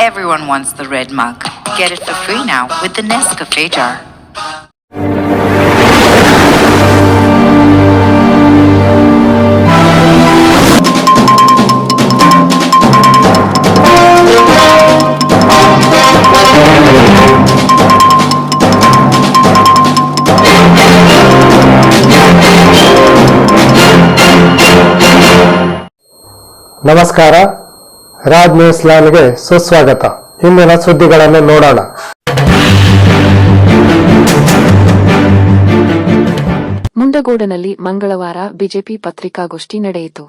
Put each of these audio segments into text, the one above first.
Everyone wants the red mug. Get it for free now with the Nescafe jar. ನಮಸ್ಕಾರ, Raj news ಲೈನ್ಗೆ ಸುಸ್ವಾಗತ. ಇಂದಿನ ಸುದ್ದಿಗಳನ್ನು ನೋಡೋಣ. ಮುಂಡಗೋಡನಲ್ಲಿ ಮಂಗಳವಾರ ಬಿಜೆಪಿ ಪತ್ರಿಕಾಗೋಷ್ಠಿ ನಡೆಯಿತು.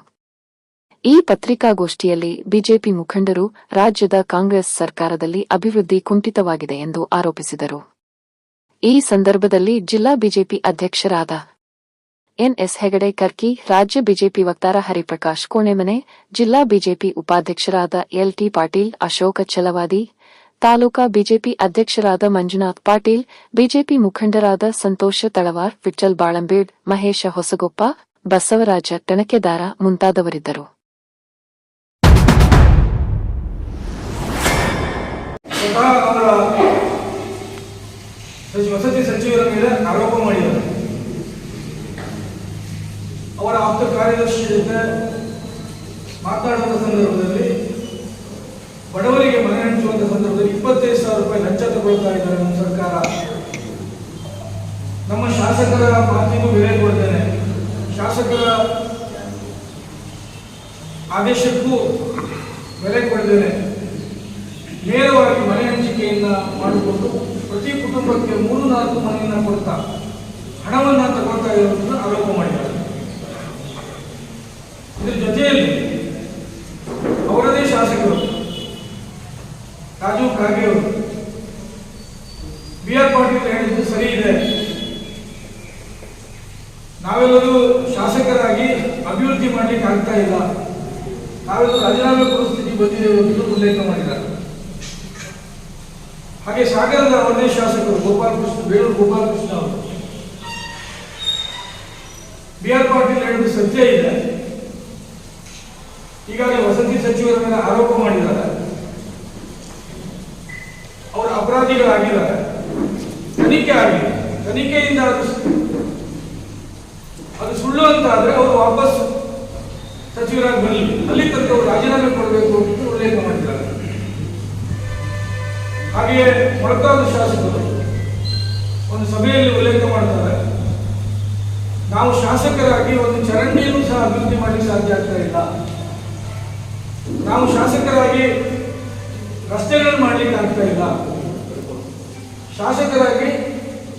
ಈ ಪತ್ರಿಕಾಗೋಷ್ಠಿಯಲ್ಲಿ ಬಿಜೆಪಿ ಮುಖಂಡರು ರಾಜ್ಯದ ಕಾಂಗ್ರೆಸ್ ಸರ್ಕಾರದಲ್ಲಿ ಅಭಿವೃದ್ಧಿ ಕುಂಠಿತವಾಗಿದೆ ಎಂದು ಆರೋಪಿಸಿದರು. ಈ ಸಂದರ್ಭದಲ್ಲಿ ಜಿಲ್ಲಾ ಬಿಜೆಪಿ ಅಧ್ಯಕ್ಷರಾದ ಎನ್ಎಸ್ ಹೆಗಡೆ ಕರ್ಕಿ, ರಾಜ್ಯ ಬಿಜೆಪಿ ವಕ್ತಾರ ಹರಿಪ್ರಕಾಶ್ ಕೋಣೆಮನೆ, ಜಿಲ್ಲಾ ಬಿಜೆಪಿ ಉಪಾಧ್ಯಕ್ಷರಾದ ಎಲ್ಟಿ ಪಾಟೀಲ್, ಅಶೋಕ ಛಲವಾದಿ, ತಾಲೂಕಾ ಬಿಜೆಪಿ ಅಧ್ಯಕ್ಷರಾದ ಮಂಜುನಾಥ್ ಪಾಟೀಲ್, ಬಿಜೆಪಿ ಮುಖಂಡರಾದ ಸಂತೋಷ ತಳವಾರ್, ವಿಠ್ಠಲ್ ಬಾಳಂಬೇಡ್, ಮಹೇಶ ಹೊಸಗೊಪ್ಪ, ಬಸವರಾಜ ಟಣಕೆದಾರ ಮುಂತಾದವರಿದ್ದರು. ವಸತಿ ಸಚಿವರ ಮೇಲೆ ಆರೋಪ ಮಾಡಿದರು. ಅವರ ಆಪ್ತ ಕಾರ್ಯದರ್ಶಿ ಜೊತೆ ಮಾತನಾಡುವ ಸಂದರ್ಭದಲ್ಲಿ ಬಡವರಿಗೆ ಮನೆ ಹಂಚುವಂತ ಸಂದರ್ಭದಲ್ಲಿ 25,000 ರೂಪಾಯಿ ಲಂಚ ತಗೊಳ್ತಾ ಇದ್ದಾರೆ ನಮ್ಮ ಸರ್ಕಾರ. ನಮ್ಮ ಶಾಸಕರ ಮಾತಿಗೂ ಬೆಲೆ ಕೊಡ್ತೇನೆ, ಶಾಸಕರ ಆದೇಶಕ್ಕೂ ಬೆಲೆ ಕೊಡ್ತೇನೆ. ನೇರವಾಗಿ ಮನೆ ಹಂಚಿಕೆಯನ್ನ ಮಾಡಿಕೊಂಡು ಪ್ರತಿ ಕುಟುಂಬಕ್ಕೆ 3-4 ಮನೆಯನ್ನ ಕೊಡ್ತಾ ಹಣವನ್ನ ತಗೊಳ್ತಾ ಇರುವುದನ್ನು ಆರೋಪ ಮಾಡಿದ್ದಾರೆ. ಇದರ ಜೊತೆಯಲ್ಲಿ ಅವರದೇ ಶಾಸಕರು ರಾಜು ಕಾಗೆ ಅವರು BR ಪಾಟೀಲ್ ಹೇಳಿದ್ದು ಸರಿ ಇದೆ, ನಾವೆಲ್ಲರೂ ಶಾಸಕರಾಗಿ ಅಭಿವೃದ್ಧಿ ಮಾಡಲಿಕ್ಕೆ ಆಗ್ತಾ ಇಲ್ಲ, ನಾವೆಲ್ಲರೂ ರಾಜೀನಾಮೆ ಪರಿಸ್ಥಿತಿ ಬಂದಿದೆ ಎಂದು ಉಲ್ಲೇಖ ಮಾಡಿದ್ದಾರೆ. ಹಾಗೆ ಸಾಗರದ ಅವರದೇ ಶಾಸಕರು ಬೇಳೂರು ಗೋಪಾಲಕೃಷ್ಣ ಅವರು BR ಪಾಟೀಲ್ ಹೇಳಿದ್ದು ಸತ್ಯ ಇದೆ, ಈಗಾಗಲೇ ವಸತಿ ಸಚಿವರ ಮೇಲೆ ಆರೋಪ ಮಾಡಿದ್ದಾರೆ, ಅವರು ಅಪರಾಧಿಗಳಾಗಿದ್ದಾರೆ, ತನಿಖೆ ಆಗಿದೆ, ತನಿಖೆಯಿಂದ ಅದು ಸುಳ್ಳು ಅಂತ ಆದ್ರೆ ಅವರು ವಾಪಸ್ ಸಚಿವರಾಗಿ ಬರಲಿ, ಅಲ್ಲಿ ತನಕ ಅವರು ರಾಜೀನಾಮೆ ಕೊಡಬೇಕು ಅಂತ ಉಲ್ಲೇಖ ಮಾಡಿದ್ದಾರೆ. ಹಾಗೆಯೇ ಮೊಳಕಾದ ಶಾಸಕರು ಒಂದು ಸಭೆಯಲ್ಲಿ ಉಲ್ಲೇಖ ಮಾಡ್ತಾರೆ, ನಾವು ಶಾಸಕರಾಗಿ ಒಂದು ಚರಂಡಿಯನ್ನು ಸಹ ಅಭಿವೃದ್ಧಿ ಮಾಡಲಿಕ್ಕೆ ಸಾಧ್ಯ ಆಗ್ತಾ ಇಲ್ಲ, ನಾವು ಶಾಸಕರಾಗಿ ರಸ್ತೆಗಳನ್ನು ಮಾಡಲಿಕ್ಕೆ ಆಗ್ತಾ ಇಲ್ಲ, ಶಾಸಕರಾಗಿ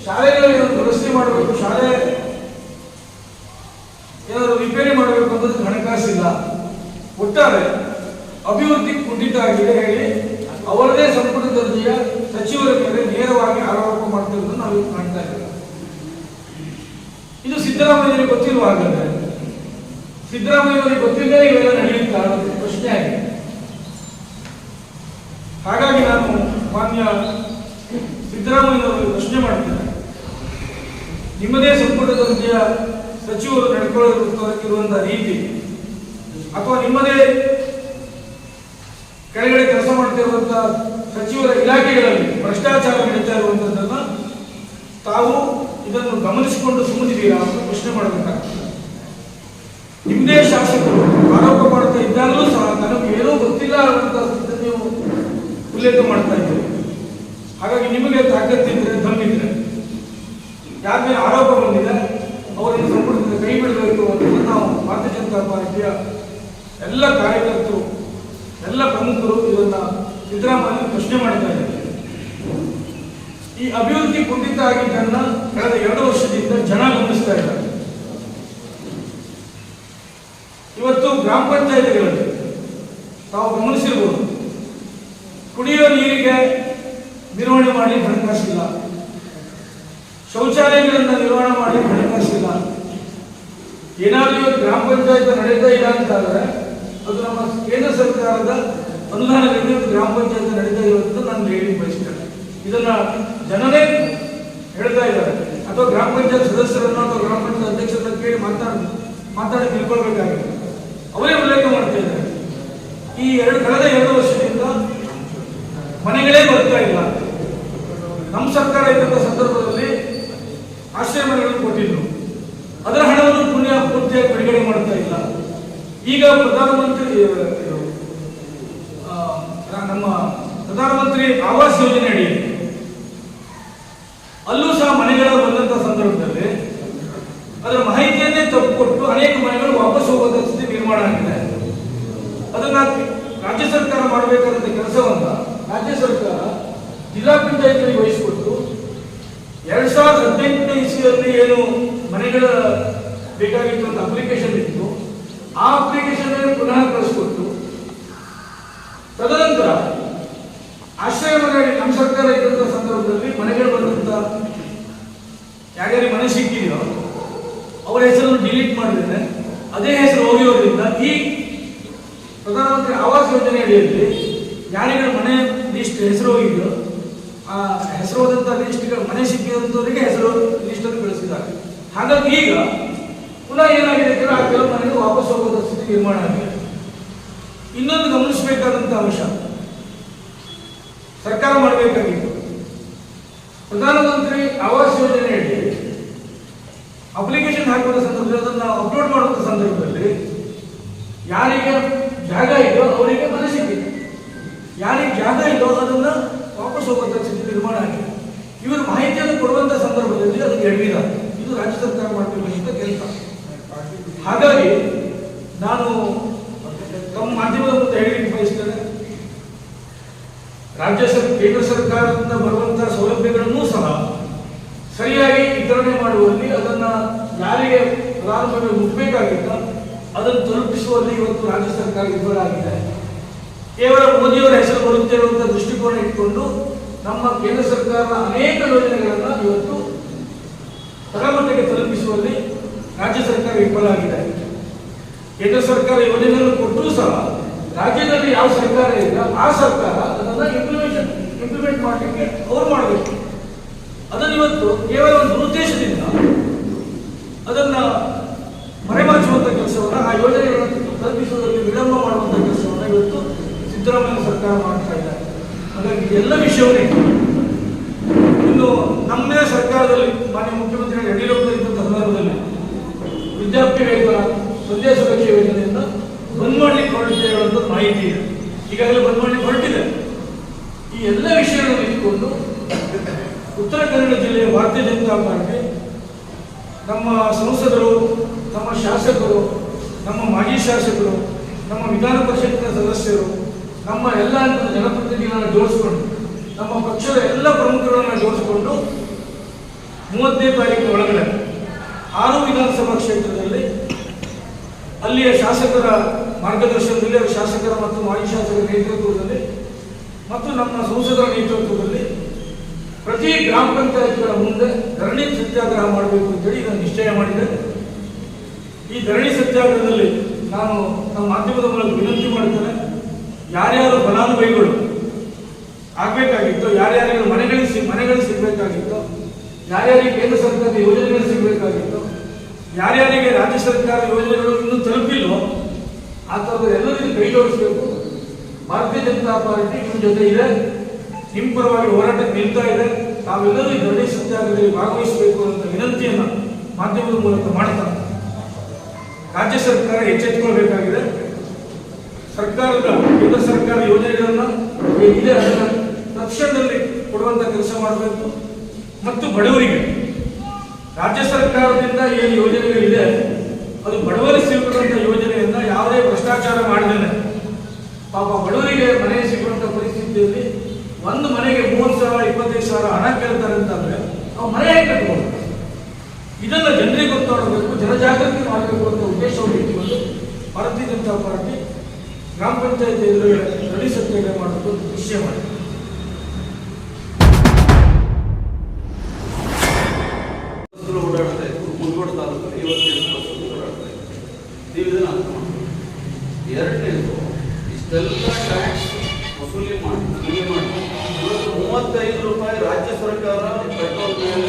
ಶಾಲೆಗಳಲ್ಲಿ ದುರಸ್ತಿ ಮಾಡಬೇಕು, ಶಾಲೆ ಏನಾದರೂ ರಿಪೇರಿ ಮಾಡಬೇಕು ಅನ್ನೋದಕ್ಕೆ ಹಣಕಾಸಿಲ್ಲ, ಒಟ್ಟಾರೆ ಅಭಿವೃದ್ಧಿ ಕುಂಠಿತ ಆಗಿದೆ ಹೇಳಿ ಅವರದೇ ಸಂಪುಟ ದರ್ಜೆಯ ಸಚಿವರ ಮೇಲೆ ನೇರವಾಗಿ ಆರೋಪ ಮಾಡ್ತಿರೋದನ್ನು ನಾವು ಕಾಣ್ತಾ ಇದ್ದೇವೆ. ಇದು ಸಿದ್ದರಾಮಯ್ಯನಿಗೆ ಗೊತ್ತಿರುವ ಹಾಗಾದ್ರೆ ಸಿದ್ದರಾಮಯ್ಯನಿಗೆ ಗೊತ್ತಿಲ್ಲದೆ ಇವೆಲ್ಲ ನಡೆಯುತ್ತಾ ಅನ್ನೋದು ಪ್ರಶ್ನೆ ಆಗಿದೆ. ಹಾಗಾಗಿ ನಾನು ಮಾನ್ಯ ಸಿದ್ದರಾಮಯ್ಯನವರಿಗೆ ಪ್ರಶ್ನೆ ಮಾಡ್ತೇನೆ, ನಿಮ್ಮದೇ ಸಂಪುಟ ದರ್ಜೆಯ ಸಚಿವರು ನಡ್ಕೊಳ್ಳಿರುವಂತಹ ರೀತಿ ಅಥವಾ ನಿಮ್ಮದೇ ಕೆಳಗಡೆ ಕೆಲಸ ಮಾಡ್ತಿರುವಂತಹ ಸಚಿವರ ಇಲಾಖೆಗಳಲ್ಲಿ ಭ್ರಷ್ಟಾಚಾರ ನಡೀತಾ ಇರುವಂತದ್ದನ್ನ ತಾವು ಇದನ್ನು ಗಮನಿಸಿಕೊಂಡು ಸುಮ್ಮನಿದ್ದೀರಾ ಅಂತ ಪ್ರಶ್ನೆ ಮಾಡಬೇಕಾಗ್ತದೆ. ನಿಮ್ಮದೇ ಶಾಸಕರು ಆರೋಪ ಮಾಡ್ತಾ ಇದ್ದಾಗಲೂ ಸಹ ನನಗೆ ಏನೂ ಗೊತ್ತಿಲ್ಲ ಅನ್ನುವಂತ ನೀವು ಉಲ್ಲೇಖ ಮಾಡ್ತಾ ಇದ್ದೀರಿ. ಹಾಗಾಗಿ ನಿಮಗೆ ತಾಕತ್ತಿದ್ರೆ, ದಮ್ಮಿದ್ರೆ, ಯಾರ ಮೇಲೆ ಆರೋಪ ಬಂದಿದೆ ಅವರನ್ನು ಸಂಪುಟದಿಂದ ಕೈ ಬಿಡಬೇಕು ಅಂತ ನಾವು ಭಾರತೀಯ ಜನತಾ ಪಾರ್ಟಿಯ ಎಲ್ಲ ಕಾರ್ಯಕರ್ತರು, ಎಲ್ಲ ಪ್ರಮುಖರು ಇದನ್ನ ಸಿದ್ದರಾಮಯ್ಯ ಪ್ರಶ್ನೆ ಮಾಡ್ತಾ ಇದ್ದಾರೆ. ಈ ಅಭಿವೃದ್ಧಿ ಕುಂಠಿತ ಆಗಿದ್ದನ್ನ ಕಳೆದ 2 ವರ್ಷದಿಂದ ಜನ ಗಮನಿಸ್ತಾ ಇದ್ದಾರೆ. ಇವತ್ತು ಗ್ರಾಮ ಪಂಚಾಯತಿಗಳಲ್ಲಿ ತಾವು ಗಮನಿಸಿರ್ಬೋದು, ಕುಡಿಯುವ ನೀರಿಗೆ ನಿರ್ವಹಣೆ ಮಾಡಿ ಹಣಕಾಸಿಲ್ಲ, ಶೌಚಾಲಯಗಳನ್ನ ನಿರ್ವಹಣೆ ಮಾಡಿ ಹಣಕಾಸಿಲ್ಲ. ಏನಾದರೂ ಇವತ್ತು ಗ್ರಾಮ ಪಂಚಾಯತ್ ನಡೀತಾ ಇಲ್ಲ ಅಂತಾದ್ರೆ ಅದು ನಮ್ಮ ಕೇಂದ್ರ ಸರ್ಕಾರದ ಅನುದಾನದಿಂದ ಗ್ರಾಮ ಪಂಚಾಯತ್ ನಡೀತಾ ಇರೋದನ್ನು ನಾನು ಹೇಳಿ ಬಯಸ್ತೇನೆ. ಇದನ್ನ ಜನರೇ ಹೇಳ್ತಾ ಇದ್ದಾರೆ. ಆ ಅಥವಾ ಗ್ರಾಮ ಪಂಚಾಯತ್ ಸದಸ್ಯರನ್ನು ಅಥವಾ ಗ್ರಾಮ ಪಂಚಾಯತ್ ಅಧ್ಯಕ್ಷರನ್ನ ಕೇಳಿ ಮಾತಾಡಿ ತಿಳ್ಕೊಳ್ಬೇಕಾಗಿದೆ. ಅವರೇ ಉಲ್ಲೇಖ ಮಾಡ್ತಾ ಇದ್ದಾರೆ, ಈ ಕಳೆದ 2 ವರ್ಷದಿಂದ ಮನೆಗಳೇ ಬರ್ತಾ ಇಲ್ಲ. ನಮ್ಮ ಸರ್ಕಾರ ಇದ್ದಂಥ ಸಂದರ್ಭದಲ್ಲಿ ಆಶ್ರಯ ಮನೆಗಳನ್ನು ಕೊಟ್ಟಿದ್ರು, ಅದರ ಹಣವನ್ನು ಪೂರ್ತಿಯಾಗಿ ಬಿಡುಗಡೆ ಮಾಡ್ತಾ ಇಲ್ಲ. ಈಗ ನಮ್ಮ ಪ್ರಧಾನಮಂತ್ರಿ ಆವಾಸ್ ಯೋಜನೆ ಅಡಿಯಲ್ಲಿ ಅಲ್ಲೂ ಸಹ ಮನೆಗಳ ಬಂದಂತ ಸಂದರ್ಭದಲ್ಲಿ ಅದರ ಮಾಹಿತಿಯನ್ನೇ ತಪ್ಪು ಕೊಟ್ಟು ಅನೇಕ ಮನೆಗಳು ವಾಪಸ್ ಹೋಗುವಂತ ಸ್ಥಿತಿ ನಿರ್ಮಾಣ ಆಗಿದೆ. ಅದನ್ನ ರಾಜ್ಯ ಸರ್ಕಾರ ಮಾಡಬೇಕಾದಂತ ಕೆಲಸವನ್ನ ರಾಜ್ಯ ಸರ್ಕಾರ ಜಿಲ್ಲಾ ಪಂಚಾಯತ್ಗಳಿಗೆ ವಹಿಸಿಕೊಟ್ಟು 2018 ಇಸ್ವಿಯಲ್ಲಿ ಏನು ಮನೆಗಳ ಬೇಕಾಗಿತ್ತು ಅಂತ ಅಪ್ಲಿಕೇಶನ್ ಇತ್ತು, ಆ ಅಪ್ಲಿಕೇಶನ್ ಪುನಃ ಕಳಿಸ್ಕೊಟ್ಟು ತದನಂತರ ಆಶ್ರಯ ಮನೆ ನಮ್ಮ ಸರ್ಕಾರ ಇದ್ದಂಥ ಸಂದರ್ಭದಲ್ಲಿ ಮನೆಗಳು ಬಂದಂತ ಯಾರ್ಯಾರಿಗೆ ಮನೆ ಸಿಕ್ಕಿದೆಯೋ ಅವರ ಹೆಸರನ್ನು ಡಿಲೀಟ್ ಮಾಡಿದ್ದೇನೆ. ಅದೇ ಹೆಸರು ಹೋಗಿರೋದ್ರಿಂದ ಈ ಪ್ರಧಾನಮಂತ್ರಿ ಆವಾಸ್ ಯೋಜನೆ ಅಡಿಯಲ್ಲಿ ಯಾರಿಗಳ ಮನೆ ಲಿಸ್ಟ್ ಹೆಸರು ಹೋಗಿದೆಯೋ ಆ ಹೆಸರು ಹೋದಂಥ ಲಿಸ್ಟ್ಗಳ ಮನೆ ಸಿಕ್ಕಿದಂಥವರಿಗೆ ಹೆಸರು ಲಿಸ್ಟ್ ಅನ್ನು ಕಳಿಸಿದ್ದಾರೆ. ಹಾಗಾಗಿ ಈಗ ಪುನಃ ಏನಾಗಿದೆ ಅಂದರೆ ಆ ಕೆಲವು ಮನೆಗಳು ವಾಪಸ್ ಹೋಗೋದ ಸ್ಥಿತಿ ನಿರ್ಮಾಣ ಆಗಿದೆ. ಇನ್ನೊಂದು ಗಮನಿಸಬೇಕಾದಂಥ ಅಂಶ ಸರ್ಕಾರ ಮಾಡಬೇಕಾಗಿತ್ತು, ಪ್ರಧಾನಮಂತ್ರಿ ಆವಾಸ್ ಯೋಜನೆಯಲ್ಲಿ ಅಪ್ಲಿಕೇಶನ್ ಹಾಕುವ ಸಂದರ್ಭದಲ್ಲಿ ಅದನ್ನು ಅಪ್ಲೋಡ್ ಮಾಡುವ ಸಂದರ್ಭದಲ್ಲಿ ಯಾರಿಗೆ ಜಾಗ ಇದೆಯೋ ಅವರಿಗೆ ಮನೆ ಸಿಕ್ಕಿದೆ, ಯಾರಿಗೆ ಜಾಗ ಇದೆಯೋ ಅದನ್ನು ವಾಪಸ್ ಹೋಗುವಂಥ ಸ್ಥಿತಿ ನಿರ್ಮಾಣ ಆಗಿದೆ. ಇವರು ಮಾಹಿತಿಯನ್ನು ಕೊಡುವಂಥ ಸಂದರ್ಭದಲ್ಲಿ ಅದಕ್ಕೆ ಎಡವಿದ್ದಾರೆ. ಇದು ರಾಜ್ಯ ಸರ್ಕಾರ ಮಾಡಬೇಕಂತ ಕೆಲಸ. ಹಾಗಾಗಿ ನಾನು ತಮ್ಮ ಮಾಧ್ಯಮದ ಮುಂದೆ ಹೇಳಲಿಕ್ಕೆ ಬಯಸ್ತೇನೆ, ಕೇಂದ್ರ ಸರ್ಕಾರದಿಂದ ಬರುವಂತಹ ಸೌಲಭ್ಯಗಳನ್ನು ಸಹ ಸರಿಯಾಗಿ ವಿತರಣೆ ಮಾಡುವಲ್ಲಿ ಅದನ್ನ ಯಾರಿಗೆ ಫಲಾನುಭವಿ ಮುಟ್ಟಬೇಕಾಗಿತ್ತ ಅದನ್ನು ತಲುಪಿಸುವಲ್ಲಿ ಇವತ್ತು ರಾಜ್ಯ ಸರ್ಕಾರ ವಿಫಲ ಆಗಿದೆ. ಕೇವಲ ಮೋದಿಯವರ ಹೆಸರು ಬರುತ್ತೆ ಇರುವಂತಹ ದೃಷ್ಟಿಕೋನ ಇಟ್ಕೊಂಡು ನಮ್ಮ ಕೇಂದ್ರ ಸರ್ಕಾರದ ಅನೇಕ ಯೋಜನೆಗಳನ್ನು ಇವತ್ತು ತಳಮಟ್ಟಕ್ಕೆ ತಲುಪಿಸುವಲ್ಲಿ ರಾಜ್ಯ ಸರ್ಕಾರ ವಿಫಲ ಆಗಿದೆ. ಕೇಂದ್ರ ಸರ್ಕಾರ ಯೋಜನೆಗಳನ್ನು ಕೊಟ್ಟರೂ ಸಹ ರಾಜ್ಯದಲ್ಲಿ ಯಾವ ಸರ್ಕಾರ ಇಲ್ಲ ಆ ಸರ್ಕಾರ ಅದನ್ನ ಇಂಪ್ಲಿಮೆಂಟ್ ಮಾಡಲಿಕ್ಕೆ ಅವರು ಮಾಡಬೇಕು. ಅದನ್ನು ಇವತ್ತು ಕೇವಲ ಒಂದು ದುರುದ್ದೇಶದಿಂದ ಅದನ್ನ ಮರೆಮಾಚುವಂತ ಕೆಲಸವನ್ನ, ಆ ಯೋಜನೆಗಳನ್ನು ತಲುಪಿಸುವುದರಲ್ಲಿ ವಿಳಂಬ ಮಾಡುವಂತ ಕೆಲಸವನ್ನ ಇವತ್ತು ಸಿದ್ದರಾಮಯ್ಯ ಸರ್ಕಾರ ಮಾಡ್ತಾ ಇದ್ದಾರೆ. ಹಾಗಾಗಿ ಎಲ್ಲ ವಿಷಯವನ್ನೇ ಇನ್ನು ನಮ್ಮದೇ ಸರ್ಕಾರದಲ್ಲಿ ಮಾನ್ಯ ಮುಖ್ಯಮಂತ್ರಿ ಯಡಿಯೂರಪ್ಪ ಇದ್ದಂಥ ಸಂದರ್ಭದಲ್ಲಿ ವೃದ್ಧಾಪ್ಯ ವೇತನ, ಸಂಧ್ಯಾ ಸುರಕ್ಷೆ ಯೋಜನೆಯಿಂದ ಬಂದ್ ಮಾಡಲಿಕ್ಕೆ ಹೊರಟಿದೆ ಹೇಳುವಂಥ ಮಾಹಿತಿ ಇದೆ. ಈಗಾಗಲೇ ಬಂದ್ ಮಾಡಲಿಕ್ಕೆ ಹೊರಟಿದೆ. ಈ ಎಲ್ಲ ವಿಷಯಗಳನ್ನು ಇಟ್ಟುಕೊಂಡು ಉತ್ತರ ಕನ್ನಡ ಜಿಲ್ಲೆಯ ಭಾರತೀಯ ಜನತಾ ಪಾರ್ಟಿ, ನಮ್ಮ ಸಂಸದರು, ನಮ್ಮ ಶಾಸಕರು, ನಮ್ಮ ಮಾಜಿ ಶಾಸಕರು, ನಮ್ಮ ವಿಧಾನ ಪರಿಷತ್ತಿನ ಸದಸ್ಯರು, ನಮ್ಮ ಎಲ್ಲ ಹಂತದ ಜನಪ್ರತಿನಿಧಿಗಳನ್ನು ಜೋಡಿಸಿಕೊಂಡು, ನಮ್ಮ ಪಕ್ಷದ ಎಲ್ಲ ಪ್ರಮುಖರನ್ನು ಜೋಡಿಸಿಕೊಂಡು 30ನೇ ತಾರೀಕಿನ ಒಳಗಡೆ 6 ವಿಧಾನಸಭಾ ಕ್ಷೇತ್ರದಲ್ಲಿ ಅಲ್ಲಿಯ ಶಾಸಕರ ಮಾರ್ಗದರ್ಶನದಲ್ಲಿ, ಶಾಸಕರ ಮತ್ತು ಮಾಜಿ ಶಾಸಕರ ನೇತೃತ್ವದಲ್ಲಿ ಮತ್ತು ನಮ್ಮ ಸಂಸದರ ನೇತೃತ್ವದಲ್ಲಿ ಪ್ರತಿ ಗ್ರಾಮ ಪಂಚಾಯತ್ಗಳ ಮುಂದೆ ಧರಣಿ ಸತ್ಯಾಗ್ರಹ ಮಾಡಬೇಕು ಅಂತೇಳಿ ನಾನು ನಿಶ್ಚಯ ಮಾಡಿದೆ. ಈ ಧರಣಿ ಸತ್ಯಾಗ್ರಹದಲ್ಲಿ ನಾನು ನಮ್ಮ ಮಾಧ್ಯಮದ ಮೂಲಕ ವಿನಂತಿ ಮಾಡ್ತೇನೆ, ಯಾರ್ಯಾರು ಫಲಾನುಭವಿಗಳು ಆಗಬೇಕಾಗಿತ್ತು, ಯಾರ್ಯಾರಿಗೆ ಮನೆಗಳು ಸಿಗಬೇಕಾಗಿತ್ತು, ಯಾರ್ಯಾರಿಗೆ ಕೇಂದ್ರ ಸರ್ಕಾರದ ಯೋಜನೆಗಳು ಸಿಗಬೇಕಾಗಿತ್ತು, ಯಾರ್ಯಾರಿಗೆ ರಾಜ್ಯ ಸರ್ಕಾರ ಯೋಜನೆಗಳು ಇನ್ನೂ ತಲುಪಿಲ್ಲೋ ಆ ಥರದ ಎಲ್ಲರಿಗೂ ಕೈ ಜೋಡಿಸಬೇಕು. ಭಾರತೀಯ ಜನತಾ ಪಾರ್ಟಿ ನಿಮ್ಮ ಜೊತೆ ಇದೆ, ನಿಮ್ಮ ಪರವಾಗಿ ಹೋರಾಟಕ್ಕೆ ನಿಲ್ತಾ ಇದೆ. ತಾವೆಲ್ಲರೂ ಈ ಧರಣಿ ಸತ್ಯಾಗ್ರಹದಲ್ಲಿ ಭಾಗವಹಿಸಬೇಕು ಅಂತ ವಿನಂತಿಯನ್ನು ಮಾಧ್ಯಮದ ಮೂಲಕ ಮಾಡ್ತಾರೆ. ರಾಜ್ಯ ಸರ್ಕಾರ ಎಚ್ಚೆತ್ತುಕೊಳ್ಬೇಕಾಗಿದೆ. ಸರ್ಕಾರದ ಕೇಂದ್ರ ಸರ್ಕಾರ ಯೋಜನೆಗಳನ್ನು ಏನಿದೆ ಅದನ್ನು ತಕ್ಷಣದಲ್ಲಿ ಕೊಡುವಂತ ಕೆಲಸ ಮಾಡಬೇಕು. ಮತ್ತು ಬಡವರಿಗೆ ರಾಜ್ಯ ಸರ್ಕಾರದಿಂದ ಏನು ಯೋಜನೆಗಳಿದೆ ಅದು ಬಡವರಿಗೆ ಸಿಗುವಂತ ಯೋಜನೆಯನ್ನ ಯಾವುದೇ ಭ್ರಷ್ಟಾಚಾರ ಮಾಡದೇನೆ ಪಾಪ ಬಡವರಿಗೆ ಮನೆ ಸಿಗುವಂತ ಪರಿಸ್ಥಿತಿಯಲ್ಲಿ ಒಂದು ಮನೆಗೆ 30,000 25,000 ಹಣ ಕೇಳ್ತಾರೆ ಅಂತಂದ್ರೆ ನಾವು ಮನೆ ಹೇಗೆ ಕಟ್ಬೋದು? ಇದನ್ನ ಜನರಿಗೆ ಗೊತ್ತಾಡಬೇಕು, ಜನಜಾಗೃತಿ ಮಾಡಬೇಕು ಅಂತ ಉದ್ದೇಶವನ್ನು ಇಟ್ಟುಕೊಂಡು ಭಾರತೀಯ ಜನತಾ ಪಾರ್ಟಿ ಗ್ರಾಮ ಪಂಚಾಯತ್ ಎದುರುಗಡೆ ಧರಣಿ ಸತ್ಯಾಗ್ರಹ ಮಾಡಬೇಕು ಅಂತ ನಿಶ್ಚಯ ಮಾಡಿ ಓಡಾಡ್ತಾ ಇದ್ರು. ಮುಂದೋಟ ತಾಲೂಕಲ್ಲಿ 25 ಬಸ್ಸಲ್ಲಿ ಓಡಾಡ್ತಾ ಇದ್ರು. ನೀವು ಇದನ್ನ ಅರ್ಥ ಮಾಡಿ. ಎರಡನೇದು ಇಷ್ಟೆಲ್ಲ ಟ್ಯಾಕ್ಸ್ ವಸೂಲಿ ಮಾಡಿ ಇವತ್ತು 35 ರೂಪಾಯಿ ರಾಜ್ಯ ಸರ್ಕಾರ ಪೆಟ್ರೋಲ್ ಮೇಲೆ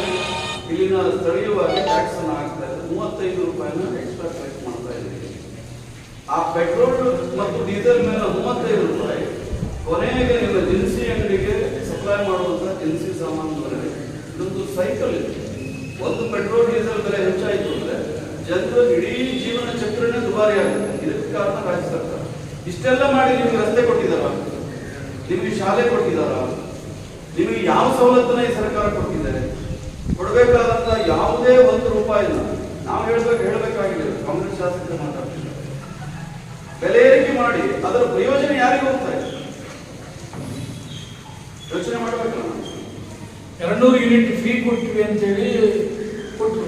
ಇಲ್ಲಿ ಇಲ್ಲಿನ ಸ್ಥಳೀಯವಾಗಿ ಟ್ಯಾಕ್ಸ್ ಅನ್ನು ಹಾಕ್ತಾ ಇದ್ದಾರೆ. 35 ರೂಪಾಯಿನ ಎಕ್ಸ್ಟ್ರಾ ಕಲೆಕ್ಟ್ ಮಾಡ್ತಾ ಇದ್ದೀವಿ. ಆ ಪೆಟ್ರೋಲ್ ಮತ್ತು ಡೀಸೆಲ್ ಮೇಲೆ 35 ರೂಪಾಯಿ ಕೊನೆಗೆ ನಿಮ್ಮ ದಿನಸಿ ಅಂಗಡಿಗೆ ಸಪ್ಲೈ ಮಾಡುವಂತ ದಿನಸಿ ಸಾಮಾನುಗಳಲ್ಲಿ ಇದೊಂದು ಸೈಕಲ್ ಇದೆ. ಒಂದು ಪೆಟ್ರೋಲ್ ಡೀಸೆಲ್ ಬೆಲೆ ಹೆಚ್ಚಾಯಿತು ಅಂದ್ರೆ ಜನರ ಇಡೀ ಜೀವನ ಚಕ್ರನೇ ದುಬಾರಿ ಆಗುತ್ತೆ. ಇದಕ್ಕೆ ಕಾರಣ ರಾಜ್ಯ ಸರ್ಕಾರ. ಇಷ್ಟೆಲ್ಲ ಮಾಡಿ ನಿಮ್ಗೆ ರಸ್ತೆ ಕೊಟ್ಟಿದಾರ, ನಿಮ್ಗೆ ಶಾಲೆ ಕೊಟ್ಟಿದಾರ, ನಿಮಗೆ ಯಾವ ಸವಲತ್ತನ್ನ ಈ ಸರ್ಕಾರ ಕೊಟ್ಟಿದ್ದಾರೆ? ಕೊಡಬೇಕಾದಂತ ಯಾವುದೇ 1 ರೂಪಾಯಿನ ನಾವು ಹೇಳಬೇಕಾಗಿಲ್ಲ. ಕಾಂಗ್ರೆಸ್ ಶಾಸಕರು ಮಾತಾಡ್ತಿದ್ದಾರೆ. ಬೆಲೆ ಏರಿಕೆ ಮಾಡಿ ಅದರ ಪ್ರಯೋಜನ ಯಾರಿಗೆ ಹೋಗ್ತಾ ಇದೆ? ಯೋಚನೆ ಮಾಡಬೇಕಲ್ಲ. 200 ಯೂನಿಟ್ ಫ್ರೀ ಕೊಡ್ತೀವಿ ಅಂತೇಳಿ ಕೊಟ್ಟರು.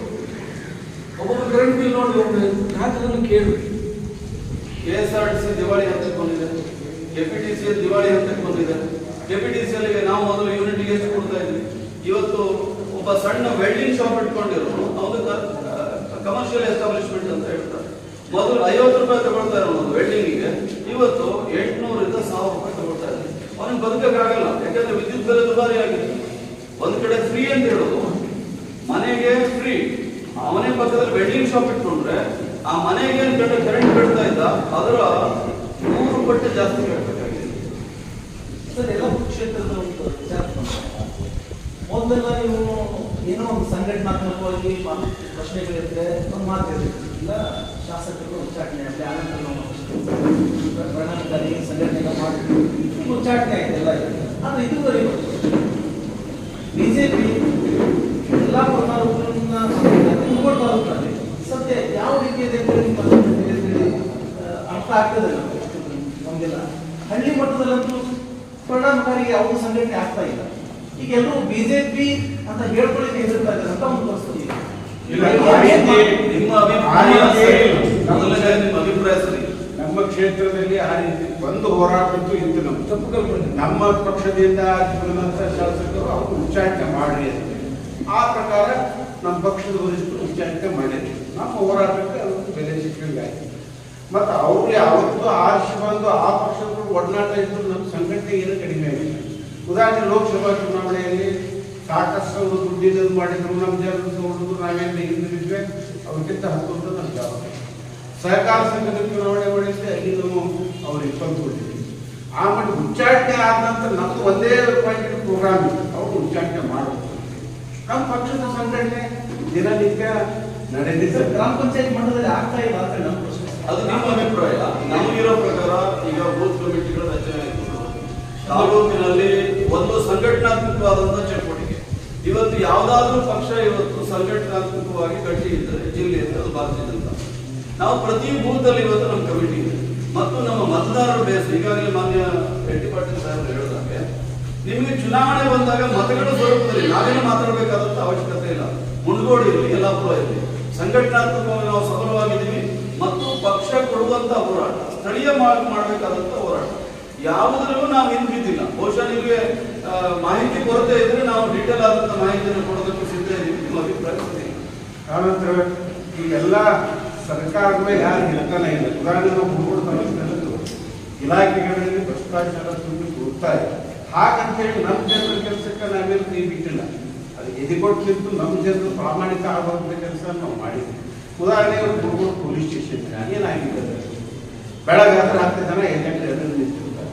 ಒಬ್ಬೊಬ್ಬರು ಕರೆಂಟ್ ಬಿಲ್ ನೋಡಿ ಒಂದು ಗ್ರಾಹಕರನ್ನು ಕೇಳಿ. KSRTC ದಿವಾಳಿ ಹಂತಕ್ಕೆ ಬಂದಿದೆ, KPTCL ದಿವಾಳಿ ಹಂತಕ್ಕೆ ಬಂದಿದೆ. KPTCLಗೆ ನಾವು ಮೊದಲು ಯೂನಿಟ್ಗೆ ಎಷ್ಟು ಕೊಡ್ತಾ ಇದ್ವಿ, ಇವತ್ತು ಒಬ್ಬ ಸಣ್ಣ ವೆಲ್ಡಿಂಗ್ ಶಾಪ್ ಇಟ್ಕೊಂಡಿರೋನು ಅವನು ಕಮರ್ಷಿಯಲ್ ಎಸ್ಟಾಬ್ಲಿಷ್ಮೆಂಟ್ ಅಂತ ಹೇಳ್ತಾರೆ. ಮೊದಲು 50 ರೂಪಾಯಿ ತಗೊಳ್ತಾ ಇರೋನು ವೆಲ್ಡಿಂಗಿಗೆ, ಇವತ್ತು 800 ರಿಂದ 1000 ರೂಪಾಯಿ ತಗೊಳ್ತಾ ಇದ್ದಾರೆ. ಅವನಿಗೆ ಬದುಕಕ್ಕಾಗಲ್ಲ, ಯಾಕಂದ್ರೆ ವಿದ್ಯುತ್ ಬೆಲೆ ದುಬಾರಿ ಆಗಿದೆ. ಒಂದ್ ಕಡೆ ಫ್ರೀ ಅಂತ ಹೇಳೋದು, ಮನೆಗೆ ಫ್ರೀ, ಅವನೇ ಪಕ್ಕದಲ್ಲಿ ವೆಲ್ಡಿಂಗ್ ಶಾಪ್ ಇಟ್ಕೊಂಡ್ರೆ ಆ ಮನೆಗೆ ಕರೆಂಟ್ ಕಟ್ತಾ ಇದ್ದ ಅದರ 3 ಪಟ್ಟು ಜಾಸ್ತಿ ಕಟ್ಟಬೇಕಾಗಿದೆ. ಸರ್, ಎಲ್ಲ ಕ್ಷೇತ್ರದ ಒಂದು ವಿಚಾರ ಮೊದಲೆಲ್ಲ ನೀವು ಏನೋ ಒಂದು ಸಂಘಟನಾತ್ಮಕವಾಗಿ ಪ್ರಶ್ನೆಗಳಿದ್ರೆ ಒಂದು ಮಾತಿರ್ತೀವಿ. ಇಲ್ಲ ಶಾಸಕರು ಉಚ್ಚಾಟನೆ ಆಗಲಿ, ಆನಂತರ ನಾವು ಪರಿಣಾಮಕಾರಿ ಸಂಘಟನೆ ಮಾಡ್ತೀವಿ, ಉಚ್ಚಾಟನೆ ಆಗಿದೆ ಎಲ್ಲ ಇದೆ. ಆದರೆ ಇದುವರೆಗೂ ಬಿಜೆಪಿ ಎಲ್ಲ ಪ್ರಮಾಣಗಳನ್ನ ತಾಲೂಕಿನಲ್ಲಿ ಸದ್ಯ ಯಾವ ರೀತಿಯ ಅರ್ಥ ಆಗ್ತದೆ ನಮಗೆಲ್ಲ. ಹಳ್ಳಿ ಮಟ್ಟದಲ್ಲಂತೂ ಪರಿಣಾಮಕಾರಿ ಯಾವ ಸಂಘಟನೆ ಆಗ್ತಾ ಇಲ್ಲ. ಈಗ ಎಲ್ಲರೂ ಬಿಜೆಪಿ ಅಂತ ಹೇಳ್ಕೊಳ್ಳಿ ಹೆದರ್ತಾ ಇದ್ದಾರೆ ಅಂತ ಒಂದು ಪರಿಸ್ಥಿತಿ ಇದೆ. ನಿಮ್ಮ ಅಭಿಪ್ರಾಯ ಸರಿ? ನಮ್ಮ ಕ್ಷೇತ್ರದಲ್ಲಿ ಆ ರೀತಿ ಒಂದು ಹೋರಾಟದ್ದು ಇತ್ತು. ನಮ್ಮ ತಪ್ಪು ಕಲ್ಪನೆ. ನಮ್ಮ ಪಕ್ಷದಿಂದ ಬಂದಂತ ಶಾಸಕರು ಅವರು ಉಚ್ಚಾಟನೆ ಮಾಡ್ರಿ ಅಂತ, ಆ ಪ್ರಕಾರ ನಮ್ಮ ಪಕ್ಷದ ವರಿಷ್ಠರು ಉಚ್ಚಾಟನೆ ಮಾಡಿದ್ರು. ನಮ್ಮ ಹೋರಾಟಕ್ಕೆ ಅದೊಂದು ಬೆಲೆ ಸಿಕ್ಕಂಗಾಯ್ತು. ಮತ್ತು ಅವರು ಯಾವತ್ತೂ ಆರಿಸಿ ಬಂದು ಆ ಪಕ್ಷದ ಒಡನಾಟ ಇದ್ದು ನಮ್ಮ ಸಂಘಟನೆ ಏನು ಕಡಿಮೆ ಆಗಿಲ್ಲ. ಉದಾಹರಣೆ ಲೋಕಸಭಾ ಚುನಾವಣೆಯಲ್ಲಿ ಸಾಕಷ್ಟು ದುಡ್ಡಿದ್ದು ಮಾಡಿದ್ರು, ನಮ್ಮ ಜನರು ನೋಡಿದ್ರು, ನಾವೇನು ಹಿಂದಿದ್ವಿ, ಅವ್ರಿಗಿಂತ 10 ವರ್ಷ ನಮ್ಮ ಜವಾಬ್ದಾರಿ. ಸಹಕಾರ ಸಂಘದ ಚುನಾವಣೆ ಮಾಡಿದ್ರೆ ಅಲ್ಲಿ ನಾವು ಅವ್ರಿಗೆ ಕೊಟ್ಟಿದ್ವಿ. ಆ ಮಟ್ಟ ಉಚ್ಚಾಟನೆ ಆದ ನಂತರ ನಮ್ದು ಒಂದೇ ಪಾಯಿಂಟ್ ಪ್ರೋಗ್ರಾಮ್ ಇತ್ತು, ಅವರು ಉಚ್ಚಾಟನೆ ಮಾಡಬೇಕು. ನಮ್ಮ ಪಕ್ಷದ ಸಂಘಟನೆ ದಿನನಿತ್ಯ ನಡೆದಿದ್ದ ಗ್ರಾಮ ಪಂಚಾಯತ್ ಮಟ್ಟದಲ್ಲಿ ಆಗ್ತಾ ಇಲ್ಲ ಅಂತ ನಮ್ಮ ಪ್ರಶ್ನೆ. ಅದು ನಿಮ್ಮ ಅಭಿಪ್ರಾಯ. ನಮಗಿರೋ ಪ್ರಕಾರ ಈಗ ಬೂತ್ ಕಮಿಟಿಗಳ ರಚನೆ ಆಯಿತು. ತಾಲೂಕಿನಲ್ಲಿ ಒಂದು ಸಂಘಟನಾತ್ಮಕವಾದಂತಹ ಚಟುವಟಿಕೆ. ಇವತ್ತು ಯಾವುದಾದ್ರೂ ಪಕ್ಷ ಇವತ್ತು ಸಂಘಟನಾತ್ಮಕವಾಗಿ ಗಟ್ಟಿ ಇದ್ದರೆ ಜಿಲ್ಲೆಯಲ್ಲಿ ಅದು ಭಾರತೀಯ ಜನತಾ. ನಾವು ಪ್ರತಿ ಬೂತ್ ಅಲ್ಲಿ ಇವತ್ತು ನಮ್ಮ ಕಮಿಟಿ ಇದೆ ಮತ್ತು ನಮ್ಮ ಮತದಾರರ ಬೇಸ್. ಈಗಾಗಲೇ ಮಾನ್ಯ ರೆಡ್ಡಿ ಪಾಟೀಲ್ ಸಾಹೇಬರು ಹೇಳಿದಾಗೆ ನಿಮಗೆ ಚುನಾವಣೆ ಬಂದಾಗ ಮತಗಳ ಸ್ವರೂಪದಲ್ಲಿ ನಾವೇನು ಮಾತಾಡಬೇಕಾದಂತ ಅವಶ್ಯಕತೆ ಇಲ್ಲ. ಮುಂಡಗೋಡು ಇರಲಿ, ಯಲ್ಲಾಪುರ ಇರಲಿ, ಸಂಘಟನಾತ್ಮಕವಾಗಿ ನಾವು ಸಫಲವಾಗಿದ್ದೀವಿ ಮತ್ತು ಪಕ್ಷ ಕೊಡುವಂತ ಹೋರಾಟ, ಸ್ಥಳೀಯ ಮಾಡಬೇಕಾದಂತ ಹೋರಾಟ ಯಾವುದರಲ್ಲೂ ನಾವು ಹಿಂದಿದ್ದಿಲ್ಲ. ಬಹುಶಃ ನಿಮಗೆ ಮಾಹಿತಿ ಕೊರತೆ ಇದ್ರೆ ನಾವು ಡೀಟೇಲ್ ಆದಂತ ಮಾಹಿತಿಯನ್ನು ಕೊಡೋದಕ್ಕೆ ಸಿದ್ಧ ಇದ್ದೀವಿ. ನಿಮ್ಮ ಅಭಿಪ್ರಾಯ ಸರಿ? ಆನಂತರ ಈಗೆಲ್ಲ ಸರ್ಕಾರದ ಮೇಲೆ ಯಾರು ಹಿಡ್ತಾನೆ ಇಲ್ಲ. ಉದಾಹರಣೆ ನಾವು ಮುಂಡಗೋಡು ತಾಲೂಕಿನಲ್ಲಿ ಇಲಾಖೆಗಳಲ್ಲಿ ಭ್ರಷ್ಟಾಚಾರ ತುಂಬಿ ಕೊಡ್ತಾ ಇದೆ. ಹಾಗಂತೇಳಿ ನಮ್ಮ ಜನರ ಕೆಲಸಕ್ಕೆ ನಾವೇನು ಕೈ ಬಿಟ್ಟಿಲ್ಲ. ಅದು ಎದಿಗೊಟ್ಟು ನಿಂತು ನಮ್ಮ ಜನರು ಪ್ರಾಮಾಣಿಕ ಆಗುವಂಥ ಕೆಲಸ ನಾವು ಮಾಡಿದ್ವಿ. ಉದಾಹರಣೆಗೆ ಮುಂಡಗೋಡು ಪೊಲೀಸ್ ಸ್ಟೇಷನ್ ಏನಾಗಿದೆ, ಬೆಳಗಾದ್ರೆ 10 ಜನ ಏಜೆಂಟ್ ಎದುರು ನಿಂತಿರ್ತಾರೆ.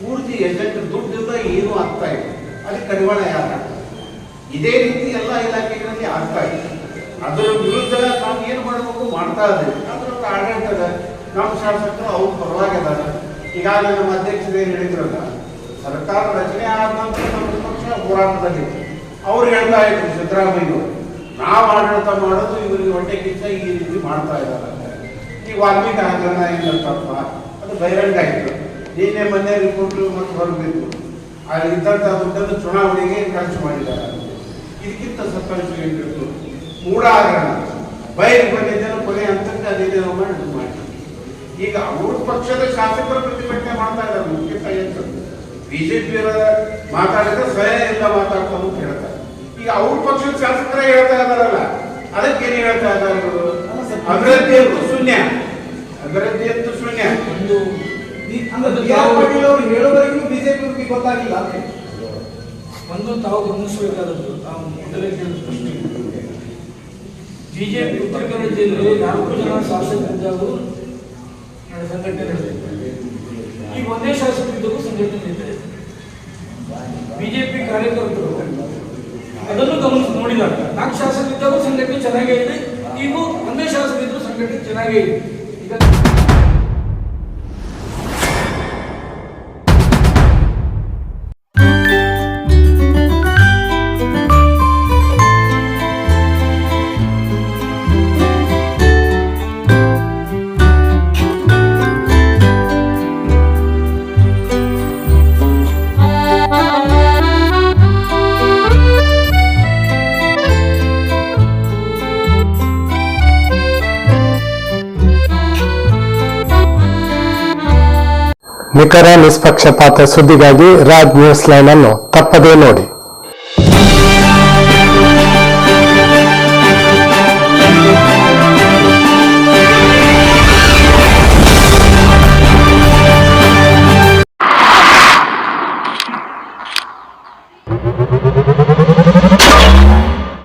ಪೂರ್ತಿ ಏಜೆಂಟ್ ದುಡ್ಡಿಂದ ಏನೂ ಆಗ್ತಾ ಇದೆ. ಅದಕ್ಕೆ ಕಡಿವಾಣ ಯಾರು? ಇದೇ ರೀತಿ ಎಲ್ಲ ಇಲಾಖೆಗಳಲ್ಲಿ ಆಗ್ತಾ ಇದೆ. ಅದರ ವಿರುದ್ಧ ನಾವು ಏನು ಮಾಡಬೇಕು ಮಾಡ್ತಾ ಇದ್ದೇವೆ. ಅದರ ಆಡಳಿತದ ನಮ್ಮ ಶಾಸಕರು ಅವ್ರ ಪರವಾಗಿದ್ದಾರೆ. ಈಗಾಗಲೇ ನಮ್ಮ ಅಧ್ಯಕ್ಷರು ಏನು ಹೇಳಿದ್ರಲ್ಲ, ಸರ್ಕಾರ ರಚನೆ ಆದ ನಂತರ ನಮ್ಮ ಪಕ್ಷ ಹೋರಾಟದಲ್ಲಿ ಅವ್ರು ಹೇಳ್ತಾ ಇದ್ರು ಸಿದ್ದರಾಮಯ್ಯವರು, ನಾವು ಆಡಳಿತ ಮಾಡೋದು ಇವರಿಗೆ ಹೊಟ್ಟೆ ಕಿಚ್ಚ ಈ ರೀತಿ ಮಾಡ್ತಾ ಇದ್ದಾರೆ. ಈ ವಾಲ್ಮೀಕಿ ಹಗರಣ ಇಲ್ಲ ತಪ್ಪ, ಅದು ಬಹಿರಂಗ ಆಯಿತು. ನಿನ್ನೆ ಮೊನ್ನೆ ರಿಪೋರ್ಟ್ ಮತ್ತು ಹೊರಬಿದ್ದು ಅಲ್ಲಿ ಇದ್ದಂಥ ದುಡ್ಡನ್ನು ಚುನಾವಣೆಗೆ ಖರ್ಚು ಮಾಡಿದ್ದಾರೆ. ಇದಕ್ಕಿಂತ ಸತ್ತಾಂಶ ಮೂಢ ಹಗರಣ ಬಯಲು ಬಂದಿದ್ದೇನೆ ಕೊನೆ ಹಂತಕ್ಕೆ ಅದೇನೇನೋ ಮಾಡಿ ಇದು ಮಾಡಿ. ಈಗ ಅವ್ರ ಪಕ್ಷದ ಶಾಸಕರು ಪ್ರತಿಭಟನೆ ಮಾಡ್ತಾ ಇದ್ದಾರೆ. ಮುಖ್ಯತ ಏನು ಬಿಜೆಪಿಯವರ ಮಾತಾಡಿದ್ರೆ ಸ್ವಯಂ ಎಲ್ಲ ಮಾತಾಡ್ತಾವ ಅಂತ ಹೇಳ್ತಾರೆ. ಈಗ ಅವ್ರ ಪಕ್ಷದ ಶಾಸಕರೇ ಹೇಳ್ತಾ ಇದಾರಲ್ಲ, ಅದಕ್ಕೇನು ಹೇಳ್ತಾ ಇದ್ದಾರೆ ಇವರು? ಅಭಿವೃದ್ಧಿ ಅಂತೂ ಶೂನ್ಯ, ಅಭಿವೃದ್ಧಿ ಅಂತೂ ಶೂನ್ಯ. ಅವರು ಹೇಳೋವರೆಗೂ ಬಿಜೆಪಿ ಗೊತ್ತಾಗಿಲ್ಲ. ಒಂದು ತಾವು ಗಮನಿಸಬೇಕಾದದ್ದು, ತಾವು ಮೊದಲೇ ಕೇಳಿದ ಪ್ರಶ್ನೆ, ಬಿಜೆಪಿ ಉತ್ತರ ಕನ್ನಡ ಜಿಲ್ಲೆಯಲ್ಲಿ 4 ಜನ ಶಾಸಕರಿದ್ದಾಗೂ ಸಂಘಟನೆ ನಡೆದಿದೆ. ಈಗ ಒಂದೇ ಶಾಸಕರಿದ್ದಾಗೂ ಸಂಘಟನೆ ಇದೆ. ಬಿಜೆಪಿ ಕಾರ್ಯಕರ್ತರು ಅದನ್ನು ಗಮನಿಸಿ ನೋಡಿದಾಗ 4 ಶಾಸಕರಿದ್ದಾಗೂ ಸಂಘಟನೆ ಚೆನ್ನಾಗೇ ಇದೆ. ಈಗ ಒಂದೇ ಶಾಸಕರಿದ್ದು ಸಂಘಟನೆ ಚೆನ್ನಾಗೇ ಇದೆ. ಈಗ ನಿಖರ ನಿಷ್ಪಕ್ಷಪಾತ ಸುದ್ದಿಗಾಗಿ ರಾಜ್ ನ್ಯೂಸ್ ಲೈನ್ ಅನ್ನು ತಪ್ಪದೇ ನೋಡಿ.